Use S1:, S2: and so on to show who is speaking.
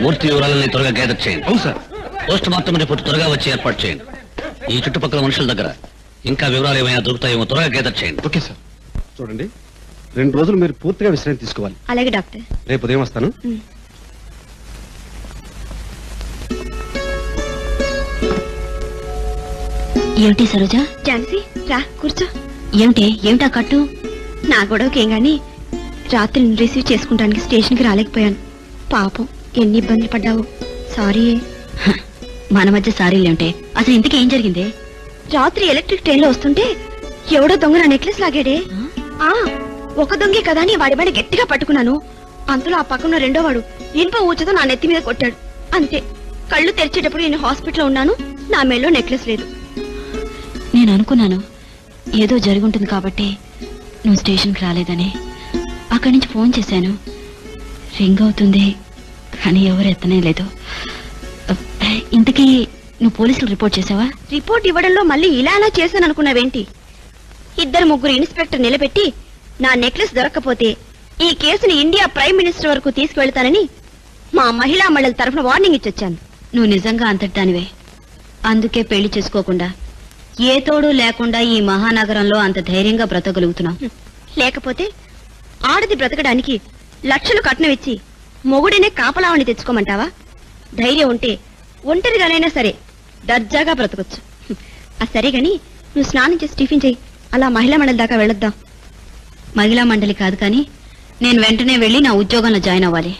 S1: పూర్తి వివరాలని త్వరగా గ్యాదర్ చేయండి. అవును సార్. పోస్ట్ మార్టం రిపోర్ట్ త్వరగా వచ్చి ఏర్పాటు చేయండి. ఈ చుట్టుపక్కల మనుషుల దగ్గర ఇంకా వివరాలు ఏమైనా దొరుకుతాయేమో త్వరగా గ్యాదర్ చేయండి.
S2: Okay sir. చూడండి, 2 రోజులు మీరు పూర్తిగా విశ్రాంతి తీసుకోవాలి.
S3: అలాగే డాక్టర్.
S2: రేపు ఉదయం వస్తాను.
S3: ఏమిటి సరోజ? ఝాన్సీ రా కూర్చో. ఏమిటా కట్టు? నా గొడవకేం గాని రాత్రి రిసీవ్ చేసుకుంటానికి స్టేషన్ కి రాలేకపోయాను. పాపం ఎన్ని ఇబ్బందులు పడ్డావు. సారీ. మన మధ్య సారీలేంటే అసలు ఇంతకీ ఏం జరిగింది? రాత్రి ఎలక్ట్రిక్ ట్రైన్ లో వస్తుంటే ఎవడో దొంగ నా నెక్లెస్ లాగాడే. ఒక దొంగే కదా అని వాడి గట్టిగా పట్టుకున్నాను. అంతలో ఆ పక్కన రెండో వాడు ఇనుప ఊచతో నా నెత్తి మీద కొట్టాడు. అంతే. కళ్ళు తెరిచేటప్పుడు నేను హాస్పిటల్లో ఉన్నాను. నా మెల్లో నెక్లెస్ లేదు. నేను అనుకున్నాను ఏదో జరుగుంటుంది కాబట్టి నువ్వు స్టేషన్కి రాలేదని. అక్కడి నుంచి ఫోన్ చేశాను. రింగ్ అవుతుంది కానీ ఎవరు ఎత్తనే లేదు. ఇంతకీ నువ్వు పోలీసులు రిపోర్ట్ చేసావా? రిపోర్ట్ ఇవ్వడంలో మళ్ళీ ఇలా చేశాను అనుకున్నావేంటి? 2-3 ఇన్స్పెక్టర్ నిలబెట్టి నా నెక్లెస్ దొరక్కపోతే ఈ కేసుని ఇండియా ప్రైమ్ మినిస్టర్ వరకు తీసుకువెళ్తానని మా మహిళా మండలి తరఫున వార్నింగ్ ఇచ్చొచ్చాను. నువ్వు నిజంగా అంతటిదానివే. అందుకే పెళ్లి చేసుకోకుండా ఏ తోడు లేకుండా ఈ మహానగరంలో అంత ధైర్యంగా బ్రతకగలుగుతున్నావు. లేకపోతే ఆడది బ్రతకడానికి లక్షలు కట్నం ఇచ్చి మొగుడినే కాపలావని తెచ్చుకోమంటావా? ధైర్యం ఉంటే ఒంటరిగానైనా సరే దర్జాగా బ్రతకొచ్చు. సరే గాని నువ్వు స్నానం చేసి టిఫిన్ చెయ్యి. అలా మహిళా మండలి దాకా వెళ్ళొద్దాం. మహిళా మండలి కాదు కానీ నేను వెంటనే వెళ్ళి నా ఉద్యోగంలో జాయిన్ అవ్వాలి.